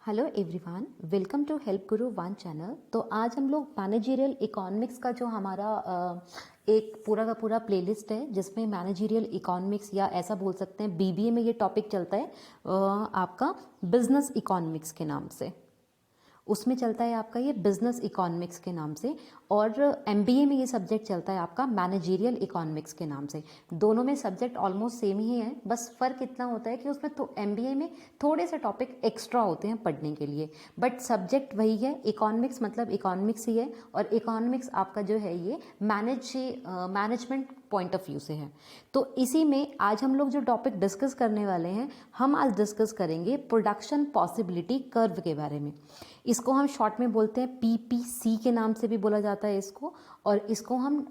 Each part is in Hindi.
Hello everyone, welcome to help guru one channel. तो आज हम लोग मैनेजरियल इकोनॉमिक्स का जो हमारा एक पूरा का पूरा प्लेलिस्ट है जिसमें मैनेजरियल इकोनॉमिक्स या ऐसा बोल सकते हैं बीबीए में ये टॉपिक चलता है आपका बिजनेस इकोनॉमिक्स के नाम से। उसमें चलता है आपका ये बिजनेस इकोनॉमिक्स के नाम से, और एमबीए में ये सब्जेक्ट चलता है आपका मैनेजरियल इकोनॉमिक्स के नाम से। दोनों में सब्जेक्ट ऑलमोस्ट सेम ही है, बस फ़र्क इतना होता है कि उसमें तो एमबीए में थोड़े से टॉपिक एक्स्ट्रा होते हैं पढ़ने के लिए, बट सब्जेक्ट वही है। इकोनॉमिक्स मतलब इकोनॉमिक्स ही है, और इकोनॉमिक्स आपका जो है ये मैनेजमेंट पॉइंट ऑफ व्यू से है। तो इसी में आज हम लोग जो टॉपिक डिस्कस करने वाले हैं, हम आज डिस्कस करेंगे प्रोडक्शन पॉसिबिलिटी कर्व के बारे में। इसको हम शॉर्ट में बोलते हैं पीपीसी के नाम से भी बोला जाता है इसको, और इसको हम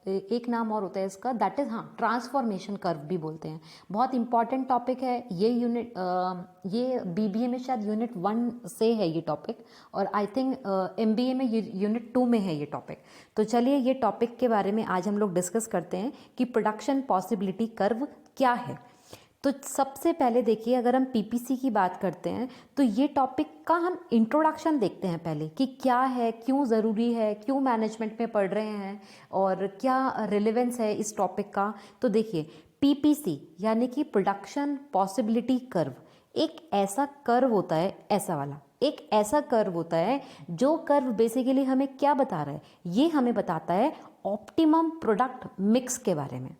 एक नाम और होता है इसका, दैट इज ट्रांसफॉर्मेशन कर्व भी बोलते हैं। बहुत इंपॉर्टेंट टॉपिक है ये यूनिट, ये बीबीए में शायद यूनिट 1 से है ये टॉपिक, और आई थिंक एमबीए में यूनिट 2 में है ये टॉपिक। तो चलिए ये टॉपिक के बारे में आज हम लोग डिस्कस करते हैं कि प्रोडक्शन पॉसिबिलिटी कर्व क्या है। तो सबसे पहले देखिए, अगर हम पीपीसी की बात करते हैं तो ये टॉपिक का हम इंट्रोडक्शन देखते हैं पहले कि क्या है, क्यों ज़रूरी है, क्यों मैनेजमेंट में पढ़ रहे हैं, और क्या रिलेवेंस है इस टॉपिक का। तो देखिए, पीपीसी यानी कि प्रोडक्शन पॉसिबिलिटी कर्व एक ऐसा कर्व होता है, ऐसा वाला एक ऐसा कर्व होता है जो कर्व बेसिकली हमें क्या बता रहा है, ये हमें बताता है ऑप्टिमम प्रोडक्ट मिक्स के बारे में।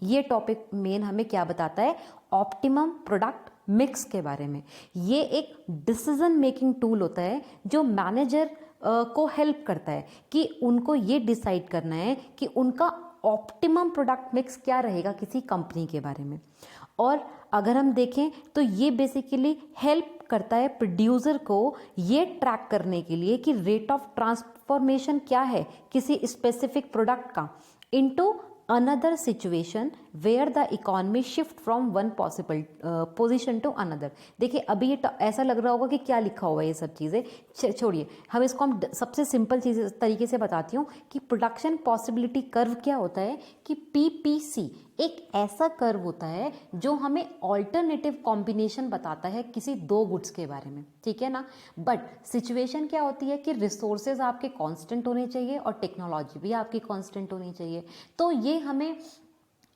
ये टॉपिक मेन हमें क्या बताता है, ऑप्टिमम प्रोडक्ट मिक्स के बारे में। ये एक डिसीजन मेकिंग टूल होता है जो मैनेजर को हेल्प करता है कि उनको ये डिसाइड करना है कि उनका ऑप्टिमम प्रोडक्ट मिक्स क्या रहेगा किसी कंपनी के बारे में। और अगर हम देखें तो ये बेसिकली हेल्प करता है प्रोड्यूसर को ये ट्रैक करने के लिए कि रेट ऑफ ट्रांसफॉर्मेशन क्या है किसी स्पेसिफिक प्रोडक्ट का into another situation where the economy shift from one possible position to another। देखिए अभी ये ऐसा लग रहा होगा कि क्या लिखा हुआ है ये सब चीज़ें, छोड़िए, हम इसको हम सबसे सिंपल चीज़ तरीके से बताती हूँ कि प्रोडक्शन पॉसिबिलिटी कर्व क्या होता है। कि पीपीसी एक ऐसा कर्व होता है जो हमें ऑल्टरनेटिव कॉम्बिनेशन बताता है किसी दो गुड्स के बारे में, ठीक है ना। बट सिचुएशन क्या होती है कि रिसोर्सेज आपके कांस्टेंट होने चाहिए और टेक्नोलॉजी भी आपकी कांस्टेंट होनी चाहिए। तो ये हमें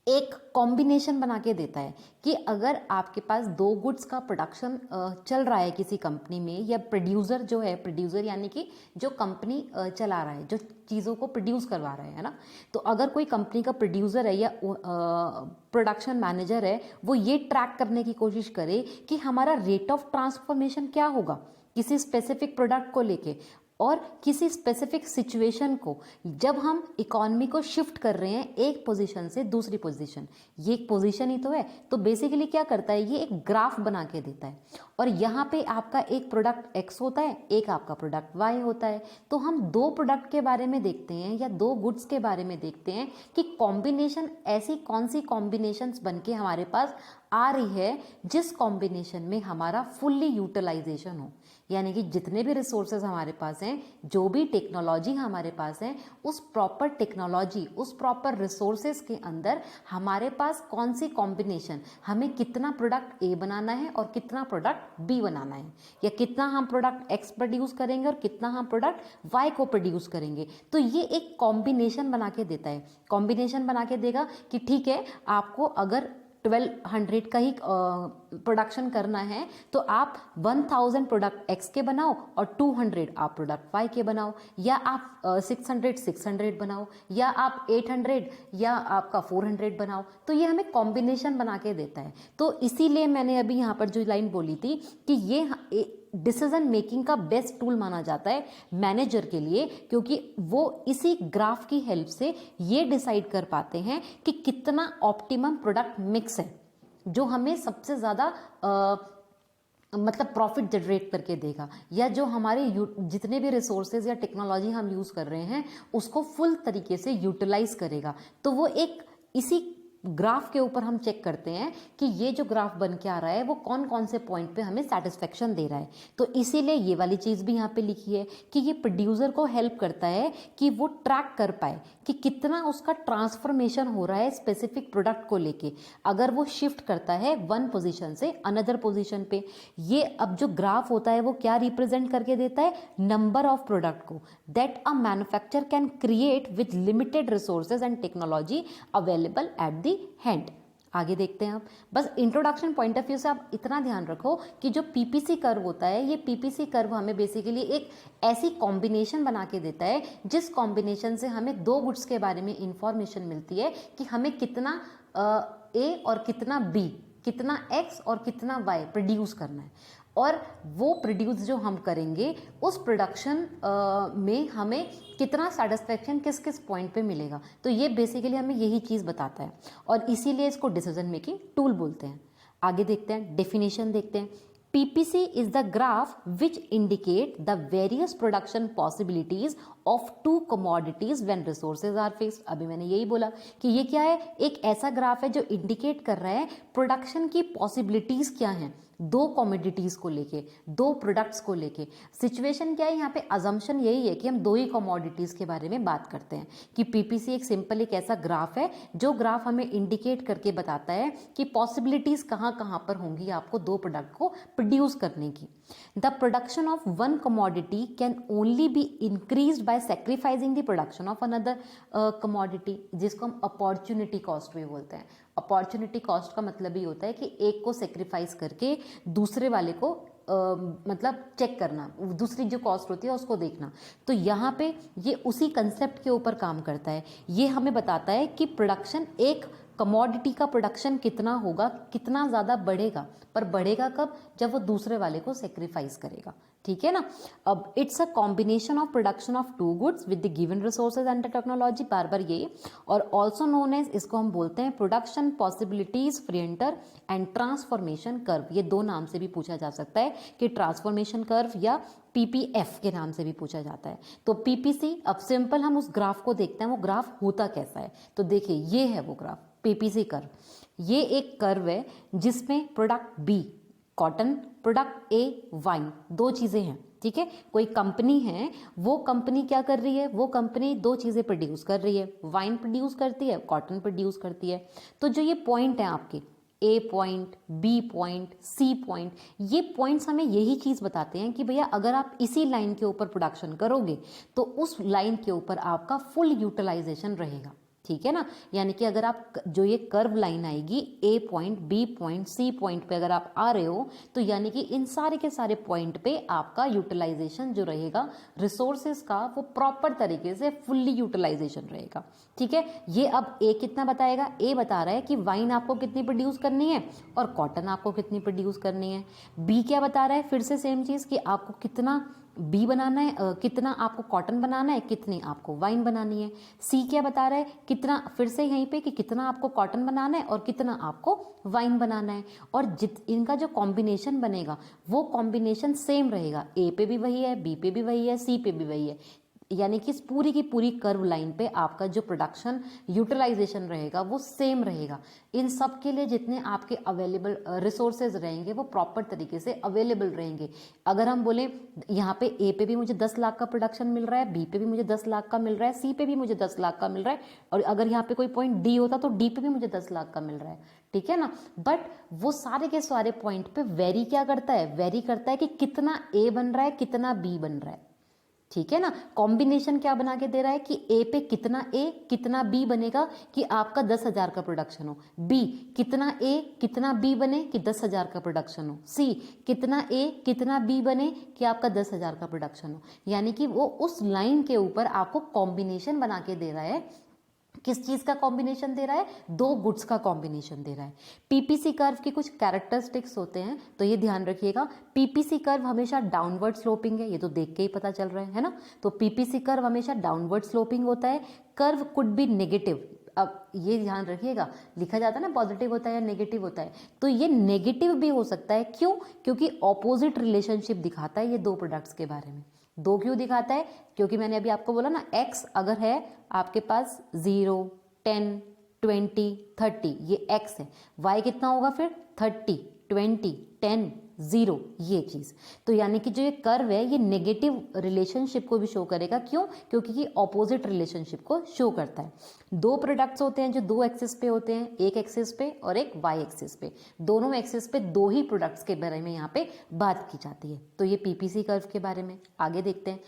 एक कॉम्बिनेशन बना के देता है कि अगर आपके पास दो गुड्स का प्रोडक्शन चल रहा है किसी कंपनी में, या प्रोड्यूसर जो है, प्रोड्यूसर यानी कि जो कंपनी चला रहा है, जो चीज़ों को प्रोड्यूस करवा रहा है ना। तो अगर कोई कंपनी का प्रोड्यूसर है या प्रोडक्शन मैनेजर है, वो ये ट्रैक करने की कोशिश करे कि हमारा रेट ऑफ ट्रांसफॉर्मेशन क्या होगा किसी स्पेसिफिक प्रोडक्ट को लेके, और किसी स्पेसिफिक सिचुएशन को जब हम इकोनॉमी को शिफ्ट कर रहे हैं एक पोजीशन से दूसरी पोजीशन, ये एक पोजीशन ही तो है। तो बेसिकली क्या करता है, ये एक ग्राफ बना के देता है, और यहाँ पे आपका एक प्रोडक्ट एक्स होता है, एक आपका प्रोडक्ट वाई होता है। तो हम दो प्रोडक्ट के बारे में देखते हैं या दो गुड्स के बारे में देखते हैं कि कॉम्बिनेशन ऐसी कौन सी कॉम्बिनेशंस बन के हमारे पास आ रही है जिस कॉम्बिनेशन में हमारा फुल्ली यूटिलाइजेशन हो, यानी कि जितने भी रिसोर्सेज हमारे पास हैं, जो भी टेक्नोलॉजी हमारे पास है, उस प्रॉपर टेक्नोलॉजी, उस प्रॉपर रिसोर्सेज के अंदर हमारे पास कौन सी कॉम्बिनेशन, हमें कितना प्रोडक्ट ए बनाना है और कितना प्रोडक्ट बी बनाना है, या कितना हम प्रोडक्ट एक्स प्रोड्यूस करेंगे और कितना हम प्रोडक्ट वाई को प्रोड्यूस करेंगे। तो ये एक कॉम्बिनेशन बना के देता है, कॉम्बिनेशन बना के देगा कि ठीक है, आपको अगर 1200 का ही प्रोडक्शन करना है तो आप 1000 प्रोडक्ट एक्स के बनाओ और 200 आप प्रोडक्ट वाई के बनाओ, या आप 600 बनाओ, या आप 800 या आपका 400 बनाओ। तो ये हमें कॉम्बिनेशन बना के देता है। तो इसीलिए मैंने अभी यहाँ पर जो लाइन बोली थी कि ये डिसीजन मेकिंग का बेस्ट टूल माना जाता है मैनेजर के लिए, क्योंकि वो इसी ग्राफ की हेल्प से ये डिसाइड कर पाते हैं कि कितना ऑप्टिमम प्रोडक्ट मिक्स है जो हमें सबसे ज़्यादा मतलब प्रॉफिट जनरेट करके देगा, या जो हमारे जितने भी रिसोर्सेज या टेक्नोलॉजी हम यूज़ कर रहे हैं उसको फुल तरीके से यूटिलाइज करेगा। तो वो एक इसी ग्राफ के ऊपर हम चेक करते हैं कि ये जो ग्राफ बन के आ रहा है वो कौन कौन से पॉइंट पे हमें सेटिस्फेक्शन दे रहा है। तो इसीलिए ये वाली चीज़ भी यहाँ पे लिखी है कि ये प्रोड्यूसर को हेल्प करता है कि वो ट्रैक कर पाए कि कितना उसका ट्रांसफॉर्मेशन हो रहा है स्पेसिफिक प्रोडक्ट को लेके, अगर वो शिफ्ट करता है वन पोजीशन से अनदर पोजीशन पे। ये अब जो ग्राफ होता है वो क्या रिप्रेजेंट करके देता है, नंबर ऑफ प्रोडक्ट को that a manufacture can create with limited resources and technology available at the hand. आगे देखते हैं आप। बस इंट्रोडक्शन पॉइंट ऑफ व्यू से आप इतना ध्यान रखो कि जो पीपीसी कर्व होता है, ये पीपीसी कर्व हमें बेसिकली एक ऐसी कॉम्बिनेशन बना के देता है जिस कॉम्बिनेशन से हमें दो गुड्स के बारे में इंफॉर्मेशन मिलती है कि हमें कितना ए और कितना बी, कितना एक्स और कितना वाई प्रोड्यूस करना है, और वो प्रोड्यूस जो हम करेंगे उस प्रोडक्शन में हमें कितना सेटिस्फेक्शन किस किस पॉइंट पे मिलेगा। तो ये बेसिकली हमें यही चीज़ बताता है और इसीलिए इसको डिसीजन मेकिंग टूल बोलते हैं। आगे देखते हैं, डेफिनेशन देखते हैं। PPC is the graph which indicate the various production possibilities of two commodities when resources are fixed। अभी मैंने यही बोला कि ये क्या है, एक ऐसा ग्राफ है जो इंडिकेट कर रहा है प्रोडक्शन की पॉसिबिलिटीज क्या हैं दो कमोडिटीज को लेके, दो प्रोडक्ट्स को लेके। सिचुएशन क्या है यहाँ पे, अजम्पशन यही है कि हम दो ही कमोडिटीज के बारे में बात करते हैं कि पीपीसी एक सिंपल एक ऐसा ग्राफ है जो ग्राफ हमें इंडिकेट करके बताता है कि पॉसिबिलिटीज कहाँ कहाँ पर होंगी आपको दो प्रोडक्ट को प्रोड्यूस करने की। The production of one commodity can only be increased by sacrificing the production of another commodity, जिसको हम अपॉर्चुनिटी कॉस्ट भी बोलते हैं। अपॉर्चुनिटी कॉस्ट का मतलब ही होता है कि एक को सेक्रीफाइस करके दूसरे वाले को मतलब चेक करना, दूसरी जो कॉस्ट होती है उसको देखना। तो यहाँ पे ये उसी कंसेप्ट के ऊपर काम करता है। ये हमें बताता है कि प्रोडक्शन, एक कमोडिटी का प्रोडक्शन कितना होगा, कितना ज़्यादा बढ़ेगा, पर बढ़ेगा कब, जब वो दूसरे वाले को सेक्रीफाइस करेगा। ठीक है ना। अब it's a combination of production of two goods with the given resources and technology, बार बार ये, और ऑल्सो नोन एज, इसको हम बोलते हैं production possibilities frontier and transformation curve. ये दो नाम से भी पूछा जा सकता है कि ट्रांसफॉर्मेशन कर्व या पीपीएफ के नाम से भी पूछा जाता है। तो पीपीसी, अब सिंपल हम उस ग्राफ को देखते हैं वो ग्राफ होता कैसा है। तो देखिए ये है वो ग्राफ पीपीसी कर्व। ये एक कर्व है जिसमें product B cotton, product A wine, दो चीज़ें हैं। ठीक है, कोई कंपनी है, वो कंपनी क्या कर रही है, वो कंपनी दो चीज़ें प्रोड्यूस कर रही है, वाइन प्रोड्यूस करती है, कॉटन प्रोड्यूस करती है। तो जो ये पॉइंट है आपके A point, B point, C point, ये पॉइंट्स हमें यही चीज़ बताते हैं कि भैया अगर आप इसी लाइन के ऊपर प्रोडक्शन करोगे तो उस लाइन के ऊपर आपका फुल यूटिलाइजेशन रहेगा। ठीक है ना। यानी कि अगर आप जो ये कर्व लाइन आएगी A point, B point, C point पे अगर आप आ रहे हो तो यानी कि इन सारे के सारे पॉइंट पे आपका यूटिलाइजेशन जो रहेगा रिसोर्सेज का वो प्रॉपर तरीके से फुल्ली यूटिलाइजेशन रहेगा। ठीक है। ये अब ए कितना बताएगा, ए बता रहा है कि वाइन आपको कितनी प्रोड्यूस करनी है और कॉटन आपको कितनी प्रोड्यूस करनी है। बी क्या बता रहा है, फिर से सेम चीज़ कि आपको कितना बी बनाना है, कितना आपको कॉटन बनाना है, कितनी आपको वाइन बनानी है। सी क्या बता रहा है, कितना, फिर से यहीं पे कि कितना आपको कॉटन बनाना है और कितना आपको वाइन बनाना है। और इनका जो कॉम्बिनेशन बनेगा वो कॉम्बिनेशन सेम रहेगा, ए पे भी वही है, बी पे भी वही है, सी पे भी वही है। यानी कि इस पूरी की पूरी कर्व लाइन पे आपका जो प्रोडक्शन यूटिलाइजेशन रहेगा वो सेम रहेगा। इन सब के लिए जितने आपके अवेलेबल रिसोर्सेज रहेंगे वो प्रॉपर तरीके से अवेलेबल रहेंगे। अगर हम बोले यहाँ पे ए पे भी मुझे 10 लाख का प्रोडक्शन मिल रहा है, बी पे भी मुझे 10 लाख का मिल रहा है, सी पे भी मुझे 10 लाख का मिल रहा है, और अगर यहाँ पे कोई पॉइंट डी होता तो डी पे भी मुझे 10 लाख का मिल रहा है। ठीक है ना। बट वो सारे के सारे पॉइंट पे वेरी क्या करता है, वेरी करता है कि कितना ए बन रहा है, कितना बी बन रहा है। ठीक है ना। कॉम्बिनेशन क्या बना के दे रहा है कि ए पे कितना ए कितना बी बनेगा कि आपका 10,000 का प्रोडक्शन हो, बी कितना ए कितना बी बने कि 10,000 का प्रोडक्शन हो, सी कितना ए कितना बी बने कि आपका 10,000 का प्रोडक्शन हो। यानी कि वो उस लाइन के ऊपर आपको कॉम्बिनेशन बना के दे रहा है। किस चीज का कॉम्बिनेशन दे रहा है, दो गुड्स का कॉम्बिनेशन दे रहा है। पीपीसी कर्व के कुछ कैरेक्टरिस्टिक्स होते हैं तो ये ध्यान रखिएगा। पीपीसी कर्व हमेशा डाउनवर्ड स्लोपिंग है, ये तो देख के ही पता चल रहा है ना। तो पीपीसी कर्व हमेशा डाउनवर्ड स्लोपिंग होता है। कर्व कुड बी नेगेटिव, अब ये ध्यान रखिएगा, लिखा जाता है ना पॉजिटिव होता है या नेगेटिव होता है, तो ये नेगेटिव भी हो सकता है। क्यों, क्योंकि ऑपोजिट रिलेशनशिप दिखाता है ये दो प्रोडक्ट्स के बारे में। दो क्यों दिखाता है, क्योंकि मैंने अभी आपको बोला ना, x अगर है आपके पास 0, 10, 20, 30, ये एक्स है। वाई कितना होगा फिर 30, 20, 10, 0, ये चीज़। तो यानी कि जो ये कर्व है ये नेगेटिव रिलेशनशिप को भी शो करेगा। क्यों? क्योंकि ये ऑपोजिट रिलेशनशिप को शो करता है। दो प्रोडक्ट्स होते हैं जो दो एक्सिस पे होते हैं, एक एक्सिस पे और एक वाई एक्सिस पे। दोनों एक्सिस पे दो ही प्रोडक्ट्स के बारे में यहाँ पे बात की जाती है। तो ये पीपीसी कर्व के बारे में। आगे देखते हैं।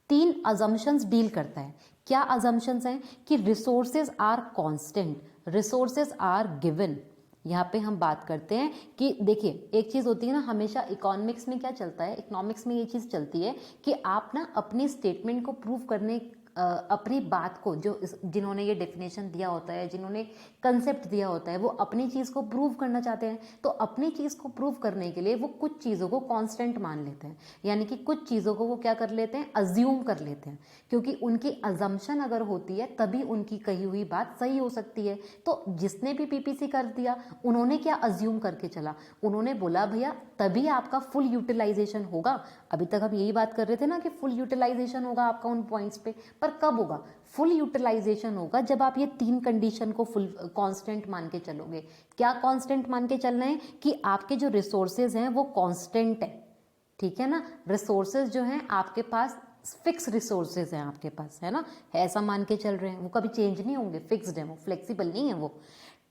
3 अजम्पशंस डील करता है। क्या अजम्पशंस हैं? कि resources are constant, resources are given. यहाँ पे हम बात करते हैं कि देखिए एक चीज़ होती है ना, हमेशा इकोनॉमिक्स में क्या चलता है, इकोनॉमिक्स में ये चीज़ चलती है कि आप ना अपनी स्टेटमेंट को प्रूव करने अपनी बात को जो जिन्होंने ये डेफिनेशन दिया होता है, जिन्होंने कंसेप्ट दिया होता है, वो अपनी चीज़ को प्रूव करना चाहते हैं। तो अपनी चीज़ को प्रूव करने के लिए वो कुछ चीज़ों को कांस्टेंट मान लेते हैं, यानी कि कुछ चीज़ों को वो क्या कर लेते हैं, अज्यूम कर लेते हैं। क्योंकि उनकी अजम्पशन अगर होती है तभी उनकी कही हुई बात सही हो सकती है। तो जिसने भी पीपीसी कर दिया उन्होंने क्या अज्यूम करके चला, उन्होंने बोला भैया तभी आपका फुल यूटिलाइजेशन होगा। अभी तक हम यही बात कर रहे थे ना कि फुल यूटिलाइजेशन होगा आपका उन पॉइंट्स पे, पर कब होगा? फुल यूटिलाइजेशन होगा जब आप ये 3 कंडीशन को फुल कांस्टेंट मान के चलोगे। क्या कांस्टेंट मान के चलना है? कि आपके जो रिसोर्सेज हैं वो कांस्टेंट है, ठीक है ना। रिसोर्सेज जो हैं आपके पास फिक्स रिसोर्सेज हैं आपके पास, है ना, ऐसा मान के चल रहे हैं, वो कभी चेंज नहीं होंगे, फिक्स्ड है वो, फ्लेक्सिबल नहीं है वो।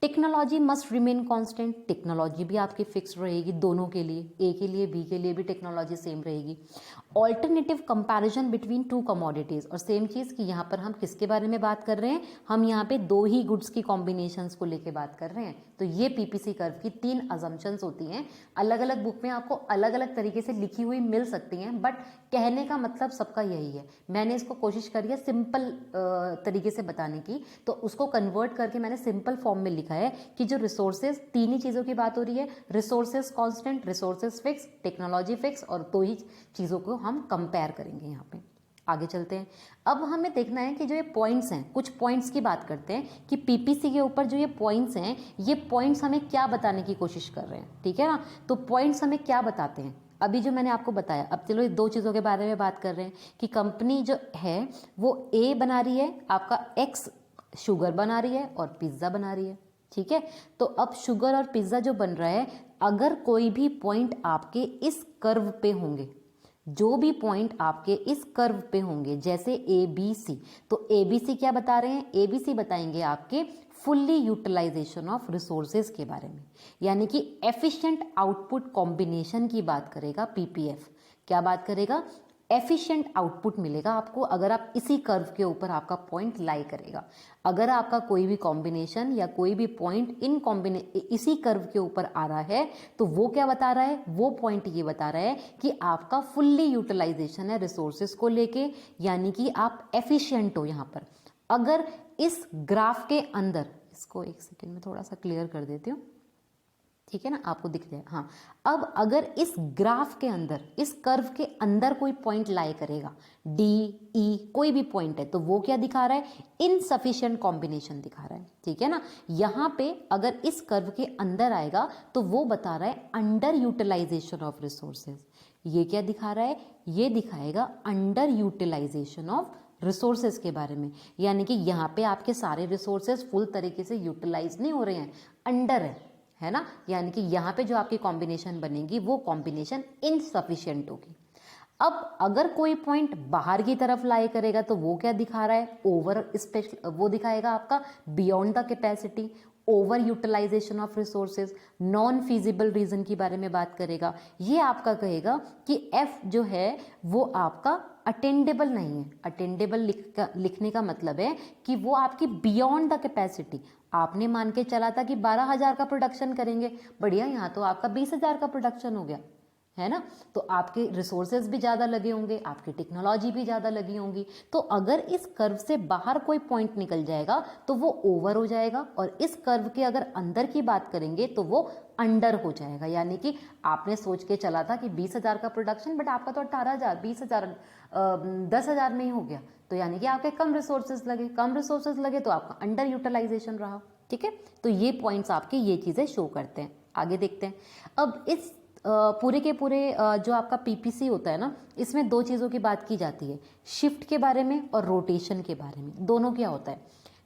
Technology must remain constant, technology भी आपकी फिक्स रहेगी दोनों के लिए, ए के लिए बी के लिए भी टेक्नोलॉजी सेम रहेगी। ऑल्टरनेटिव कंपैरिजन बिटवीन 2 कमोडिटीज, और सेम चीज़ कि यहाँ पर हम किसके बारे में बात कर रहे हैं, हम यहाँ पे 2 ही गुड्स की कॉम्बिनेशंस को लेके बात कर रहे हैं। तो ये पीपीसी कर्व की 3 अजम्पशंस होती हैं। अलग अलग बुक में आपको अलग अलग तरीके से लिखी हुई मिल सकती हैं, बट कहने का मतलब सबका यही है। मैंने इसको कोशिश करी है सिंपल तरीके से बताने की, तो उसको कन्वर्ट करके मैंने सिंपल फॉर्म में लिखा है कि जो रिसोर्सेज, 3 ही चीज़ों की बात हो रही है, resources constant, resources fix, technology fix, और 2 ही चीज़ों को हम कंपेयर करेंगे यहाँ पे। आगे चलते हैं। अब हमें देखना है कि जो ये पॉइंट्स हैं, कुछ पॉइंट्स की बात करते हैं कि पीपीसी के ऊपर जो ये पॉइंट्स हैं, ये पॉइंट्स हमें क्या बताने की कोशिश कर रहे हैं, ठीक है ना। तो पॉइंट्स हमें क्या बताते हैं, अभी जो मैंने आपको बताया। अब चलो ये 2 चीज़ों के बारे में बात कर रहे हैं कि कंपनी जो है वो ए बना रही है, आपका एक्स शुगर बना रही है और पिज्ज़ा बना रही है, ठीक है। तो अब शुगर और पिज्ज़ा जो बन रहा है, अगर कोई भी पॉइंट आपके इस कर्व पे होंगे, जो भी पॉइंट आपके इस कर्व पे होंगे, जैसे ए बी सी, तो ए बी सी क्या बता रहे हैं, ए बी सी बताएंगे आपके फुल्ली यूटिलाइजेशन ऑफ रिसोर्सेज के बारे में, यानी कि एफिशिएंट आउटपुट कॉम्बिनेशन की बात करेगा पीपीएफ। क्या बात करेगा? एफिशिएंट आउटपुट मिलेगा आपको अगर आप इसी कर्व के ऊपर आपका पॉइंट लाई करेगा। अगर आपका कोई भी कॉम्बिनेशन या कोई भी पॉइंट इसी कर्व के ऊपर आ रहा है, तो वो क्या बता रहा है, वो पॉइंट ये बता रहा है कि आपका फुल्ली यूटिलाइजेशन है रिसोर्सेज को लेके, यानी कि आप एफिशिएंट हो यहाँ पर। अगर इस ग्राफ के अंदर, इसको एक सेकेंड में थोड़ा सा क्लियर कर देती हूँ, ठीक है ना, आपको दिख जाए। हाँ, अब अगर इस ग्राफ के अंदर, इस कर्व के अंदर कोई पॉइंट लाई करेगा, डी ई कोई भी पॉइंट है, तो वो क्या दिखा रहा है, इनसफिशिएंट कॉम्बिनेशन दिखा रहा है, ठीक है ना। यहाँ पे अगर इस कर्व के अंदर आएगा तो वो बता रहा है अंडर यूटिलाइजेशन ऑफ रिसोर्सेज। ये क्या दिखा रहा है, ये दिखाएगा अंडर यूटिलाइजेशन ऑफ रिसोर्सेज के बारे में, यानी कि यहाँ पे आपके सारे रिसोर्सेज फुल तरीके से यूटिलाइज नहीं हो रहे हैं, अंडर है ना। यानी कि यहाँ पे जो आपकी कॉम्बिनेशन बनेगी वो कॉम्बिनेशन इनसफिशिएंट होगी। अब अगर कोई पॉइंट बाहर की तरफ लाई करेगा तो वो क्या दिखा रहा है, ओवर स्पेशल, वो दिखाएगा आपका beyond the capacity, over utilization of resources, non feasible region के बारे में बात करेगा। ये आपका कहेगा कि एफ जो है वो आपका अटेंडेबल नहीं है। अटेंडेबल लिखने का मतलब है कि वो आपकी बियॉन्ड द कैपेसिटी, आपने मान के चला था कि 12,000 का प्रोडक्शन करेंगे, बढ़िया, यहाँ तो आपका 20,000 का प्रोडक्शन हो गया, है ना। तो आपके रिसोर्सेज भी ज़्यादा लगे होंगे, आपकी टेक्नोलॉजी भी ज़्यादा लगी होंगी। तो अगर इस कर्व से बाहर कोई पॉइंट निकल जाएगा तो वो ओवर हो जाएगा, और इस कर्व के अगर अंदर की बात करेंगे तो वो अंडर हो जाएगा। यानी कि आपने सोच के चला था कि 20,000 का प्रोडक्शन, बट आपका तो 18,000, 20,000, 10,000 में ही हो गया, तो यानी कि आपके कम रिसोर्सेज लगे, कम रिसोर्सेज लगे तो आपका अंडर यूटिलाइजेशन रहा, ठीक है। तो ये पॉइंट्स आपके ये चीज़ें शो करते हैं। आगे देखते हैं। अब इस पूरे के पूरे जो आपका पीपीसी होता है ना, इसमें 2 चीज़ों की बात की जाती है, शिफ्ट के बारे में और रोटेशन के बारे में। दोनों क्या होता है,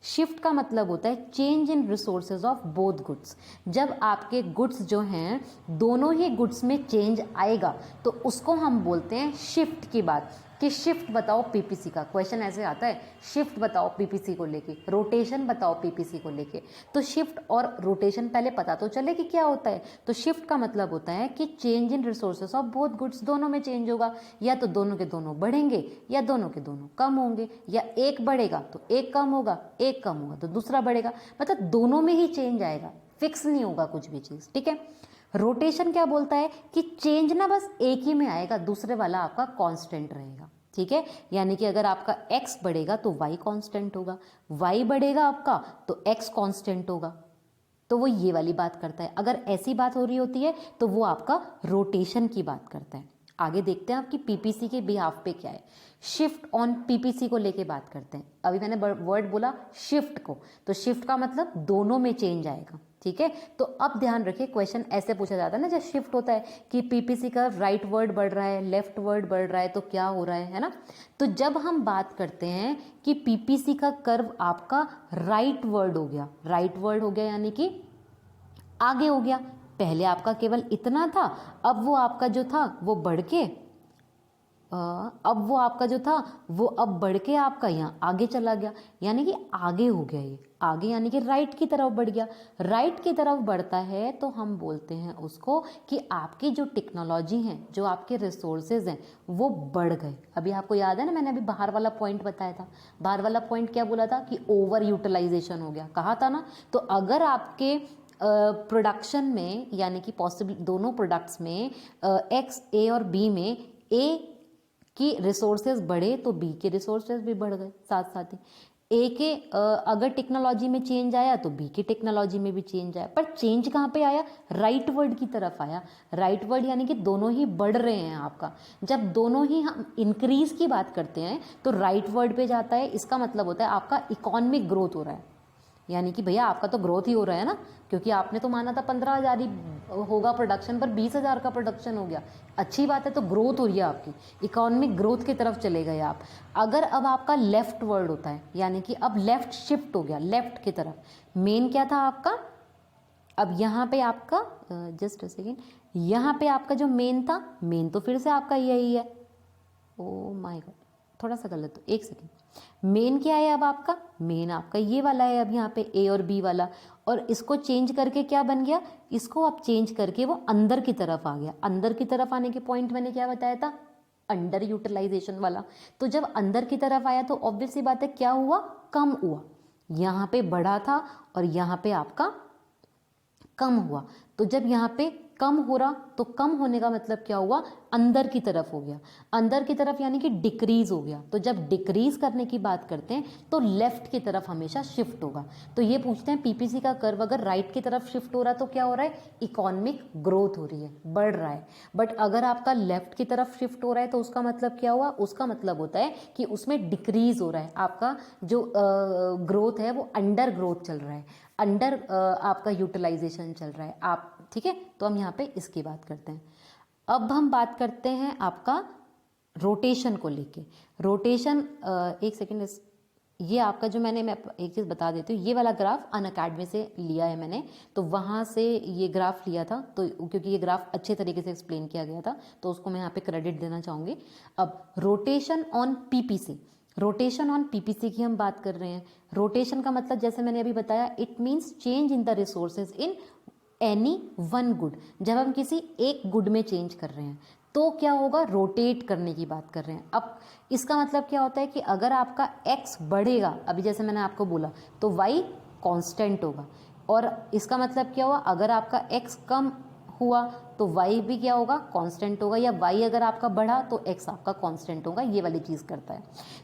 शिफ्ट का मतलब होता है change in resources of both goods. जब आपके गुड्स जो हैं दोनों ही गुड्स में चेंज आएगा तो उसको हम बोलते हैं शिफ्ट की बात, कि शिफ्ट बताओ पीपीसी का। क्वेश्चन ऐसे आता है, शिफ्ट बताओ पीपीसी को लेके, रोटेशन बताओ पीपीसी को लेके। तो शिफ्ट और रोटेशन पहले पता तो चले कि क्या होता है। तो शिफ्ट का मतलब होता है कि change in resources of both goods, दोनों में चेंज होगा, या तो दोनों के दोनों बढ़ेंगे या दोनों के दोनों कम होंगे, या एक बढ़ेगा तो एक कम होगा, एक कम होगा तो दूसरा बढ़ेगा, मतलब दोनों में ही चेंज आएगा, फिक्स नहीं होगा कुछ भी चीज़, ठीक है। रोटेशन क्या बोलता है कि चेंज ना बस एक ही में आएगा, दूसरे वाला आपका कांस्टेंट रहेगा, ठीक है। यानी कि अगर आपका x बढ़ेगा तो y कांस्टेंट होगा, y बढ़ेगा आपका तो x कांस्टेंट होगा। तो वो ये वाली बात करता है। अगर ऐसी बात हो रही होती है तो वो आपका रोटेशन की बात करता है। आगे देखते हैं आपकी पीपीसी के बिहाफ पे क्या है। शिफ्ट ऑन पीपीसी को लेके बात करते हैं। अभी मैंने वर्ड बोला शिफ्ट को, तो शिफ्ट का मतलब दोनों में चेंज आएगा, ठीक है। तो अब ध्यान रखिए, क्वेश्चन ऐसे पूछा जाता है ना, जब शिफ्ट होता है कि पीपीसी का राइट वर्ड बढ़ रहा है, लेफ्ट वर्ड बढ़ रहा है, तो क्या हो रहा है ना। तो जब हम बात करते हैं कि पीपीसी का कर्व आपका राइट वर्ड हो गया, राइट वर्ड हो गया यानी कि आगे हो गया। पहले आपका केवल इतना था, अब वो आपका जो था वो बढ़ के अब वो आपका जो था वो अब बढ़ के आपका यहाँ आगे चला गया, यानी कि आगे हो गया। ये आगे यानी कि राइट की तरफ बढ़ गया। राइट की तरफ बढ़ता है तो हम बोलते हैं उसको कि आपकी जो टेक्नोलॉजी है, जो आपके रिसोर्सेज हैं वो बढ़ गए। अभी आपको याद है ना, मैंने अभी बाहर वाला पॉइंट बताया था। बाहर वाला पॉइंट क्या बोला था कि ओवर यूटिलाइजेशन हो गया, कहा था ना। तो अगर आपके प्रोडक्शन में यानी कि पॉसिबल दोनों प्रोडक्ट्स में एक्स ए और बी में ए कि रिसोर्सेज बढ़े तो बी के रिसोर्सेज भी बढ़ गए साथ साथ ही। ए के अगर टेक्नोलॉजी में चेंज आया तो बी की टेक्नोलॉजी में भी चेंज आया। पर चेंज कहाँ पे आया? राइट वर्ड की तरफ आया। राइट वर्ड यानी कि दोनों ही बढ़ रहे हैं आपका। जब दोनों ही हम इंक्रीज की बात करते हैं तो राइट वर्ड पे जाता है। इसका मतलब होता है आपका इकोनॉमिक ग्रोथ हो रहा है, यानी कि भैया आपका तो ग्रोथ ही हो रहा है ना, क्योंकि आपने तो माना था 15,000 ही होगा प्रोडक्शन, पर 20,000 का प्रोडक्शन हो गया। अच्छी बात है, तो ग्रोथ हो रही है आपकी, इकोनॉमिक ग्रोथ की तरफ चले गए आप। अगर अब आपका लेफ्ट वर्ड होता है, यानी कि अब लेफ्ट शिफ्ट हो गया लेफ्ट की तरफ। मेन क्या था आपका, अब यहाँ पे आपका जस्ट अ सेकेंड, यहाँ पे आपका जो मेन था, मेन तो फिर से आपका यही है। ओ माय गॉड, थोड़ा सा गलत हो, एक सेकेंड। मेन क्या है अब आपका? मेन आपका ये वाला है अब यहाँ पे ए और बी वाला, और इसको चेंज करके क्या बन गया, इसको आप चेंज करके वो अंदर की तरफ आ गया। अंदर की तरफ आने के पॉइंट मैंने क्या बताया था? अंडर यूटिलाइजेशन वाला। तो जब अंदर की तरफ आया तो ऑब्वियस सी बात है क्या हुआ? कम हुआ। यहाँ पे बढ़ा था और यहाँ पे आपका कम हुआ। तो जब यहाँ पे कम हो रहा तो कम होने का मतलब क्या हुआ? अंदर की तरफ हो गया। अंदर की तरफ यानी कि डिक्रीज हो गया। तो जब डिक्रीज करने की बात करते हैं तो लेफ्ट की तरफ हमेशा शिफ्ट होगा। तो ये पूछते हैं पीपीसी का कर्व अगर राइट की तरफ शिफ्ट हो रहा है तो क्या हो रहा है? इकोनॉमिक ग्रोथ हो रही है, बढ़ रहा है। बट अगर आपका लेफ्ट की तरफ शिफ्ट हो रहा है तो उसका मतलब क्या हुआ? उसका मतलब होता है कि उसमें डिक्रीज हो रहा है। आपका जो ग्रोथ है वो अंडर ग्रोथ चल रहा है, अंडर आपका यूटिलाइजेशन चल रहा है आप, ठीक है। तो हम यहाँ पे इसकी बात करते हैं। अब हम बात करते हैं आपका रोटेशन को लेके। रोटेशन एक सेकेंड, ये आपका जो मैं एक चीज़ बता देती हूँ, ये वाला ग्राफ अनअकैडमी से लिया है मैंने, तो वहाँ से ये ग्राफ लिया था। तो क्योंकि ये ग्राफ अच्छे तरीके से एक्सप्लेन किया गया था तो उसको मैं यहाँ पे क्रेडिट देना चाहूँगी। अब rotation on PPC, rotation on PPC की हम बात कर रहे हैं। रोटेशन का मतलब जैसे मैंने अभी बताया, it means change in the resources in any one good. जब हम किसी एक गुड में चेंज कर रहे हैं तो क्या होगा? रोटेट करने की बात कर रहे हैं। अब इसका मतलब क्या होता है कि अगर आपका x बढ़ेगा, अभी जैसे मैंने आपको बोला, तो y कांस्टेंट होगा। और इसका मतलब क्या हुआ? अगर आपका x कम हुआ तो y भी क्या होगा? कांस्टेंट होगा। या y अगर आपका बढ़ा तो x आपका कांस्टेंट होगा। ये वाली चीज़ करता है।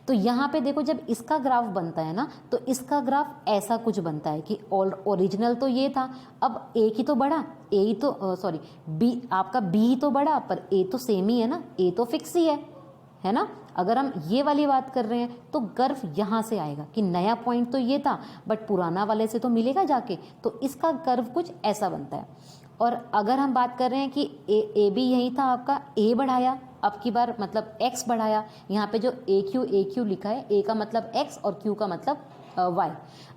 तो यहाँ पे देखो, जब इसका ग्राफ बनता है ना तो इसका ग्राफ ऐसा कुछ बनता है कि ओरिजिनल तो ये था, अब a की तो बढ़ा, a ही तो सॉरी b आपका b ही तो बढ़ा, पर a तो सेम ही है ना, a तो फिक्स ही है ना। अगर हम ये वाली बात कर रहे हैं तो कर्व यहाँ से आएगा कि नया पॉइंट तो ये था बट पुराना वाले से तो मिलेगा जाके, तो इसका कर्व कुछ ऐसा बनता है। और अगर हम बात कर रहे हैं कि ए बी यही था आपका, ए बढ़ाया अब की बार मतलब x बढ़ाया। यहाँ पे जो ए क्यू लिखा है, ए का मतलब x और q का मतलब वाई।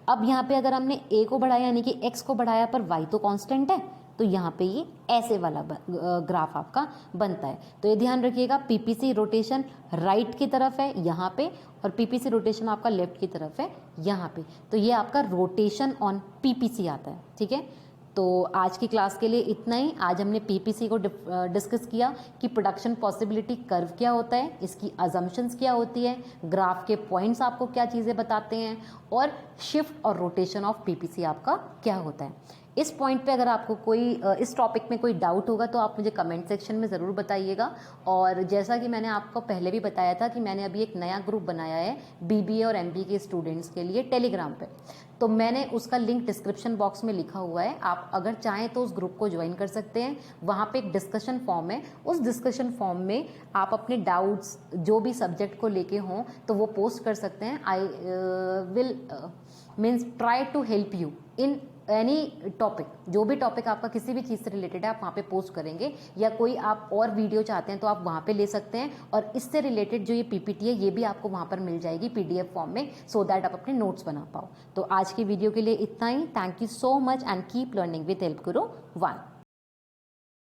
अब यहाँ पे अगर हमने ए को बढ़ाया यानी कि एक्स को बढ़ाया पर वाई तो कांस्टेंट है, तो यहाँ पे ये ऐसे वाला ग्राफ आपका बनता है। तो ये ध्यान रखिएगा, पीपीसी रोटेशन राइट की तरफ है यहाँ पे और पीपीसी रोटेशन आपका लेफ्ट की तरफ है यहाँ पे। तो ये आपका रोटेशन ऑन पीपीसी आता है, ठीक है। तो आज की क्लास के लिए इतना ही। आज हमने पीपीसी को डिस्कस किया कि प्रोडक्शन पॉसिबिलिटी कर्व क्या होता है, इसकी अजम्पशंस क्या होती है, ग्राफ के पॉइंट्स आपको क्या चीज़ें बताते हैं, और शिफ्ट और रोटेशन ऑफ पीपीसी आपका क्या होता है। इस पॉइंट पे अगर आपको कोई इस टॉपिक में कोई डाउट होगा तो आप मुझे कमेंट सेक्शन में ज़रूर बताइएगा। और जैसा कि मैंने आपको पहले भी बताया था कि मैंने अभी एक नया ग्रुप बनाया है बीबीए और एमबीए के स्टूडेंट्स के लिए टेलीग्राम पे, तो मैंने उसका लिंक डिस्क्रिप्शन बॉक्स में लिखा हुआ है। आप अगर चाहें तो उस ग्रुप को ज्वाइन कर सकते हैं। वहाँ पे एक डिस्कशन फॉर्म है, उस डिस्कशन फॉर्म में आप अपने डाउट्स जो भी सब्जेक्ट को लेके हों तो वो पोस्ट कर सकते हैं। I will means try to help you in any topic. जो भी टॉपिक आपका किसी भी चीज़ से रिलेटेड है आप वहाँ पे पोस्ट करेंगे, या कोई आप और वीडियो चाहते हैं तो आप वहाँ पे ले सकते हैं। और इससे रिलेटेड जो ये पीपीटी है ये भी आपको वहाँ पर मिल जाएगी पीडीएफ फॉर्म में, सो दैट आप अपने नोट्स बना पाओ। तो आज की वीडियो के लिए इतना ही। Thank you so much and keep learning with Help Guru 1।